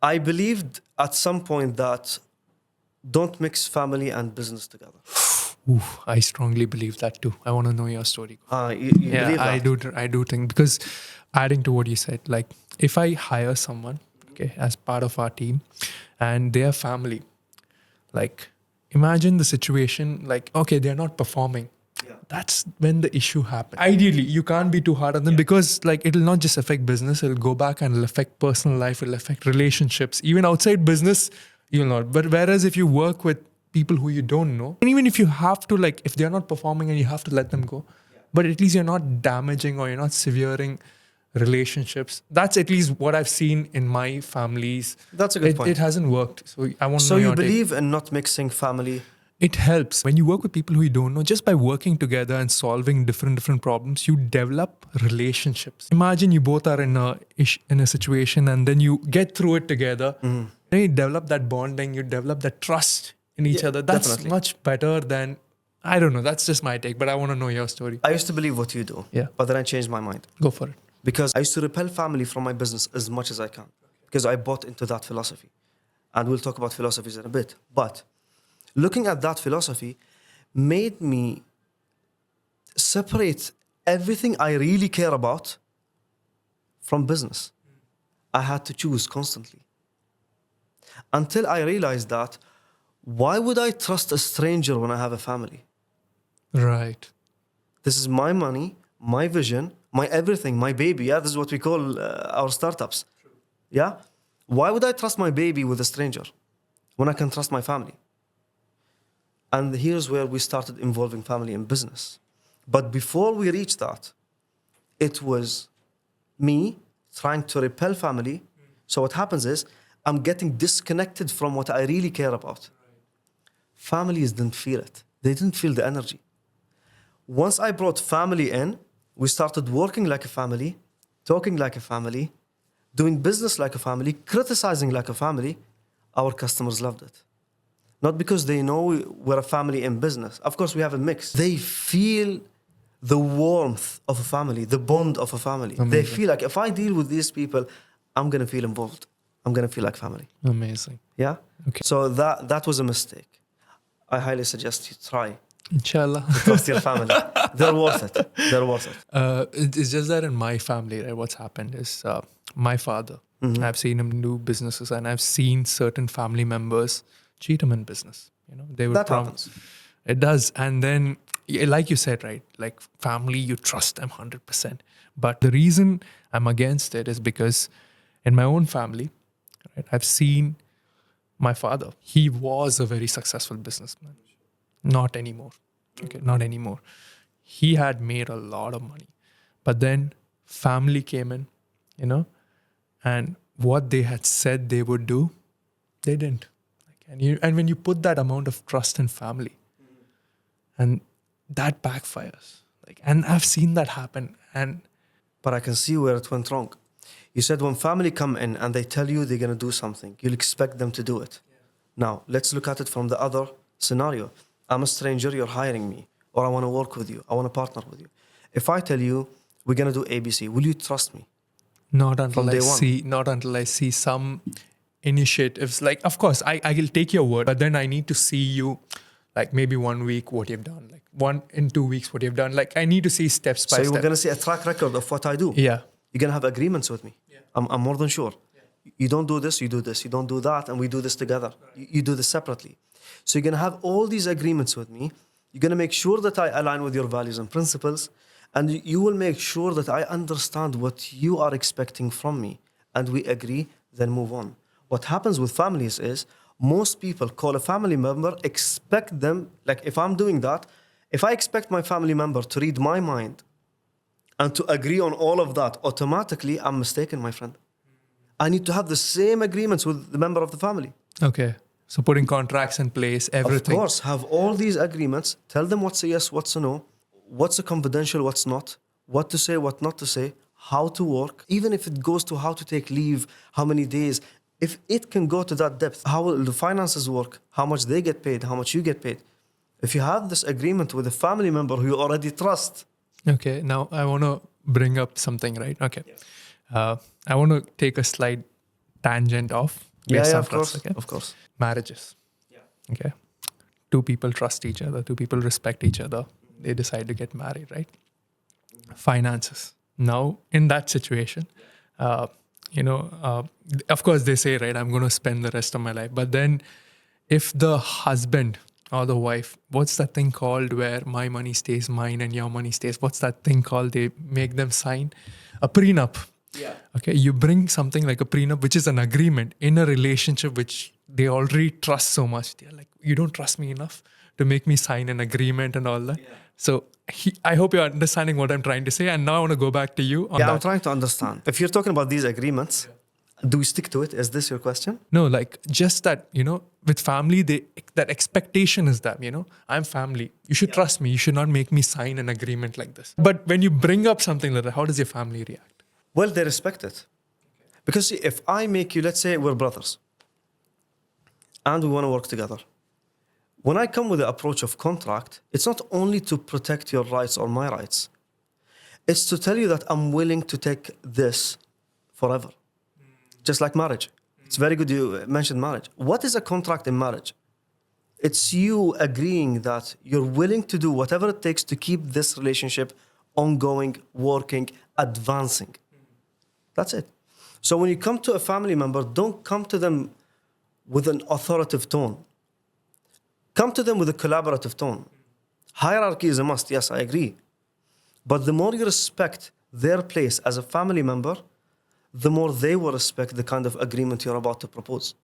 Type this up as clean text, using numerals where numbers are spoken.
I believed at some point that don't mix family and business together. Ooh, I strongly believe that too. I want to know your story. You Yeah, believe that? I do think, because adding to what you said, like if I hire someone, okay, as part of our team, and their family, like imagine the situation, like okay, they're not performing. Yeah. That's when the issue happens. Ideally, you can't be too hard on them, because like it'll not just affect business, it'll go back and it'll affect personal life, it'll affect relationships, even outside business, you'll not. But whereas if you work with people who you don't know, and even if you have to, like if they're not performing and you have to let them go, but at least you're not damaging or you're not severing relationships. That's at least what I've seen in my families. That's a good point. It hasn't worked. So I want to So know you your take. believe in not mixing family? It helps when you work with people who you don't know. Just by working together and solving different problems, you develop relationships. Imagine you both are in a situation, and then you get through it together. Then you develop that bonding, you develop that trust in each Yeah, other. That's definitely. much better than, I don't know. That's just my take, but I want to know your story. I used to believe what you do, Yeah. but then I changed my mind. Go for it. Because I used to repel family from my business as much as I can, because I bought into that philosophy. And we'll talk about philosophies in a bit. But looking at that philosophy made me separate everything I really care about from business. I had to choose constantly. Until I realized that, why would I trust a stranger when I have a family? Right. This is my money, my vision, my everything, my baby. Yeah, this is what we call our startups. True. Yeah? Why would I trust my baby with a stranger when I can trust my family? And here's where we started involving family in business. But before we reached that, it was me trying to repel family. So what happens is I'm getting disconnected from what I really care about. Families didn't feel it. They didn't feel the energy. Once I brought family in, we started working like a family, talking like a family, doing business like a family, criticizing like a family. Our customers loved it. Not because they know we're a family in business. Of course, we have a mix. They feel the warmth of a family, the bond of a family. Amazing. They feel like if I deal with these people, I'm going to feel involved. I'm going to feel like family. Amazing. Yeah? Okay. So that was a mistake. I highly suggest you try Inshallah. to trust your family. They're worth it. They're worth it. It's just that in my family, right, what's happened is my father, I've seen him do businesses, and I've seen certain family members cheat him in business. You know, they would That happens. It does. And then, like you said, right, like family, you trust them 100%. But the reason I'm against it is because in my own family, right, I've seen my father. He was a very successful businessman. Not anymore. Okay, not anymore. He had made a lot of money. But then family came in, you know, and what they had said they would do, they didn't. And when you put that amount of trust in family, and that backfires. And I've seen that happen. But I can see where it went wrong. You said when family come in and they tell you they're going to do something, you'll expect them to do it. Yeah. Now, let's look at it from the other scenario. I'm a stranger, you're hiring me, or I want to work with you, I want to partner with you. If I tell you we're going to do ABC, will you trust me? Not until I see some initiatives. Like, of course, I will take your word, but then I need to see you, like maybe 1 week what you've done, like in 2 weeks what you've done. Like I need to see steps by step. So you're going to see a track record of what I do. Yeah. You're going to have agreements with me. Yeah. I'm more than sure. Yeah. You don't do this, you do this. You don't do that, and we do this together. Right. You do this separately. So you're going to have all these agreements with me. You're going to make sure that I align with your values and principles. And you will make sure that I understand what you are expecting from me. And we agree, then move on. What happens with families is most people call a family member, expect them, like if I'm doing that, if I expect my family member to read my mind and to agree on all of that, automatically I'm mistaken, my friend. I need to have the same agreements with the member of the family. Okay. So putting contracts in place, everything. Of course, have all these agreements, tell them what's a yes, what's a no, what's a confidential, what's not, what to say, what not to say, how to work, even if it goes to how to take leave, how many days. If it can go to that depth, how will the finances work, how much they get paid, how much you get paid. If you have this agreement with a family member who you already trust. Okay, now I want to bring up something, right? Okay. I want to take a slight tangent off based on of trust. course, Okay? of course. Marriages. Okay. Two people trust each other, two people respect each other. They decide to get married, right? Finances. Now, in that situation, uh, of course they say, right, I'm going to spend the rest of my life. But then if the husband or the wife, what's that thing called where my money stays mine and your money stays? What's that thing called? They make them sign a prenup. Yeah. Okay, you bring something like a prenup, which is an agreement in a relationship which they already trust so much. They're like, you don't trust me enough to make me sign an agreement and all that. Yeah. So I hope you're understanding what I'm trying to say. And now I want to go back to you on Yeah, I'm that. trying to understand. If you're talking about these agreements, do we stick to it? Is this your question? No, like just that, with family, that expectation is that, I'm family. You should trust me. You should not make me sign an agreement like this. But when you bring up something like that, how does your family react? Well, they respect it. Because see, if I make you, let's say we're brothers and we want to work together. When I come with the approach of contract, it's not only to protect your rights or my rights. It's to tell you that I'm willing to take this forever. Just like marriage. It's very good you mentioned marriage. What is a contract in marriage? It's you agreeing that you're willing to do whatever it takes to keep this relationship ongoing, working, advancing. That's it. So when you come to a family member, don't come to them with an authoritative tone. Come to them with a collaborative tone. Hierarchy is a must, yes, I agree. But the more you respect their place as a family member, the more they will respect the kind of agreement you're about to propose.